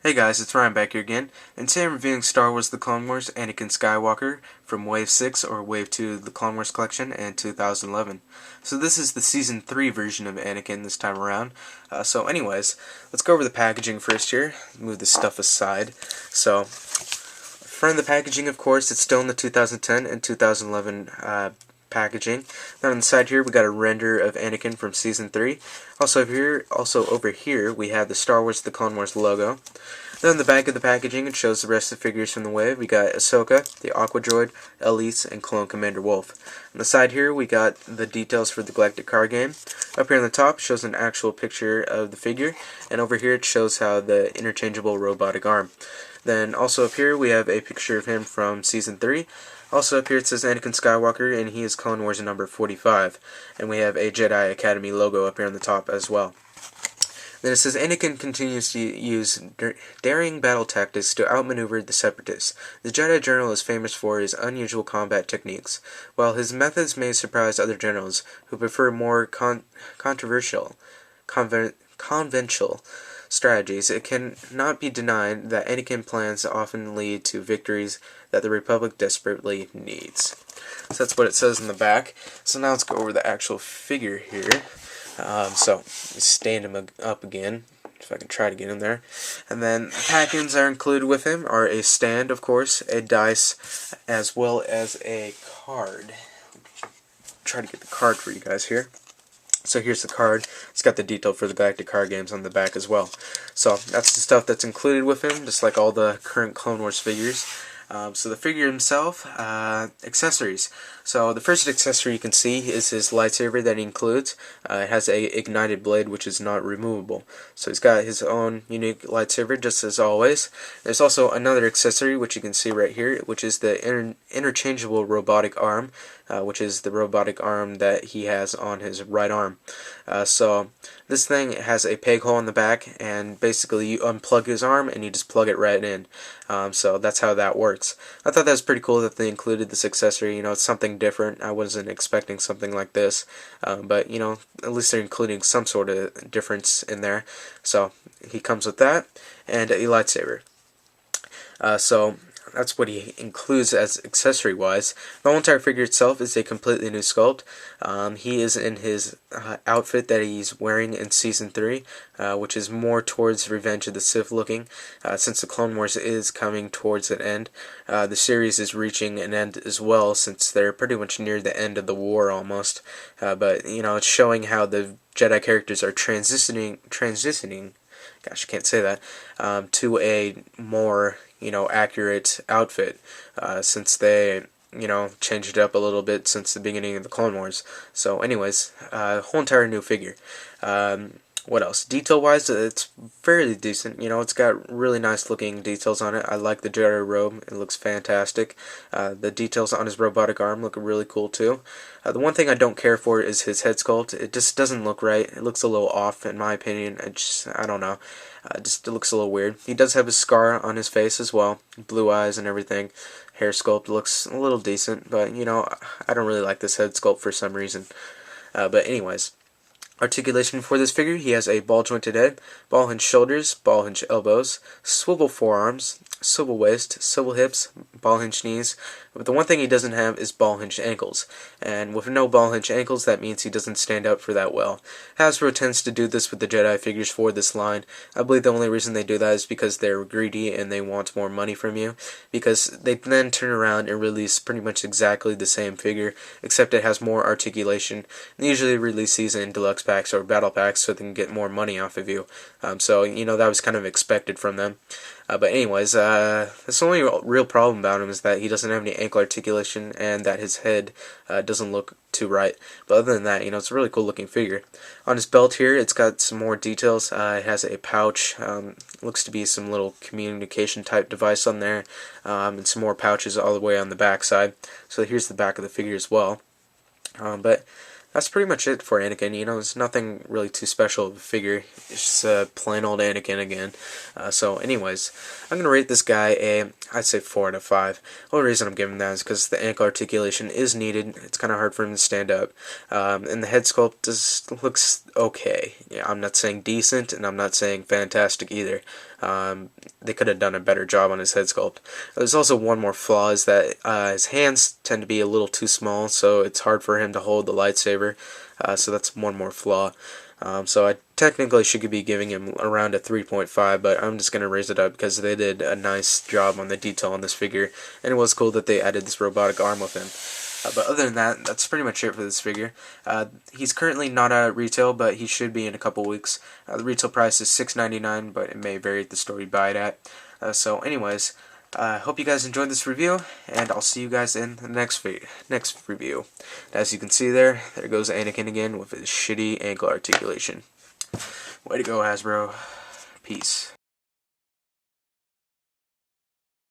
Hey guys, it's Ryan back here again, and today I'm reviewing Star Wars The Clone Wars Anakin Skywalker from Wave 6 or Wave 2 of the Clone Wars collection in 2011. So this is the Season 3 version of Anakin this time around. So anyways, let's go over the packaging first here, move this stuff aside. So, front of the packaging, of course, it's still in the 2010 and 2011 packaging. Then on the side here we got a render of Anakin from Season 3. Also over here we have the Star Wars The Clone Wars logo. Then on the back of the packaging it shows the rest of the figures from the wave. We got Ahsoka, the Aqua Droid, Elise, and Clone Commander Wolf. On the side here we got the details for the Galactic card game. Up here on the top shows an actual picture of the figure, and over here it shows how the interchangeable robotic arm. Then also up here we have a picture of him from Season 3. Also up here it says Anakin Skywalker, and he is Clone Wars number 45. And we have a Jedi Academy logo up here on the top as well. Then it says Anakin continues to use daring battle tactics to outmaneuver the Separatists. The Jedi General is famous for his unusual combat techniques. While his methods may surprise other generals who prefer more conventional strategies, it cannot be denied that Anakin's plans often lead to victories that the Republic desperately needs. So that's what it says in the back. So now let's go over the actual figure here. So stand him up again, if I can try to get in there. And then pack-ins are included with him are a stand, of course, a dice, as well as a card. Try to get the card for you guys here. So here's the card. It's got the detail for the Galactic card games on the back as well. So that's the stuff that's included with him, just like all the current Clone Wars figures. So the figure himself, accessories. So the first accessory you can see is his lightsaber that he includes. It has a ignited blade which is not removable. So he's got his own unique lightsaber just as always. There's also another accessory which you can see right here, which is the interchangeable robotic arm, which is the robotic arm that he has on his right arm. So this thing has a peg hole in the back, and basically you unplug his arm and you just plug it right in. So that's how that works. I thought that was pretty cool that they included this accessory. You know, it's something different. I wasn't expecting something like this, but you know, at least they're including some sort of difference in there. So he comes with that and a lightsaber. So that's what he includes as accessory-wise. The whole entire figure itself is a completely new sculpt. He is in his outfit that he's wearing in Season 3, which is more towards Revenge of the Sith looking. Since the Clone Wars is coming towards an end, the series is reaching an end as well, since they're pretty much near the end of the war almost. But, you know, it's showing how the Jedi characters are transitioning, gosh, I can't say that, to a more, you know, accurate outfit, since they, you know, changed it up a little bit since the beginning of the Clone Wars. So anyways, whole entire new figure. What else? Detail-wise, it's fairly decent. You know, it's got really nice looking details on it. I like the Jedi robe. It looks fantastic. The details on his robotic arm look really cool too. The one thing I don't care for is his head sculpt. It just doesn't look right. It looks a little off in my opinion. I don't know. It looks a little weird. He does have a scar on his face as well. Blue eyes and everything. Hair sculpt looks a little decent, but you know, I don't really like this head sculpt for some reason. But anyways. Articulation for this figure, he has a ball-jointed head, ball-hinged shoulders, ball-hinged elbows, swivel forearms, swivel waist, swivel hips, ball-hinged knees, but the one thing he doesn't have is ball-hinged ankles, and with no ball-hinged ankles, that means he doesn't stand out for that well. Hasbro tends to do this with the Jedi figures for this line. I believe the only reason they do that is because they're greedy and they want more money from you, because they then turn around and release pretty much exactly the same figure, except it has more articulation. They usually release these in deluxe packs or battle packs so they can get more money off of you. So, you know, that was kind of expected from them. But anyways, the only real problem about him is that he doesn't have any ankle articulation and that his head doesn't look too right. But other than that, you know, it's a really cool looking figure. On his belt here, it's got some more details. It has a pouch, looks to be some little communication type device on there, and some more pouches all the way on the back side. So here's the back of the figure as well. But that's pretty much it for Anakin. You know, it's nothing really too special of a figure. It's just plain old Anakin again. So anyways, I'm going to rate this guy I'd say 4 out of 5. The only reason I'm giving that is because the ankle articulation is needed. It's kind of hard for him to stand up. And the head sculpt looks okay. Yeah, I'm not saying decent, and I'm not saying fantastic either. They could have done a better job on his head sculpt. There's also one more flaw, is that his hands tend to be a little too small, so it's hard for him to hold the lightsaber. So that's one more flaw. So I technically should be giving him around a 3.5, but I'm just going to raise it up because they did a nice job on the detail on this figure, and it was cool that they added this robotic arm with him. But other than that, that's pretty much it for this figure. He's currently not at retail, but he should be in a couple weeks. The retail price is $6.99, but it may vary at the store you buy it at. So anyways, hope you guys enjoyed this review, and I'll see you guys in the next review. As you can see there goes Anakin again with his shitty ankle articulation. Way to go, Hasbro. Peace.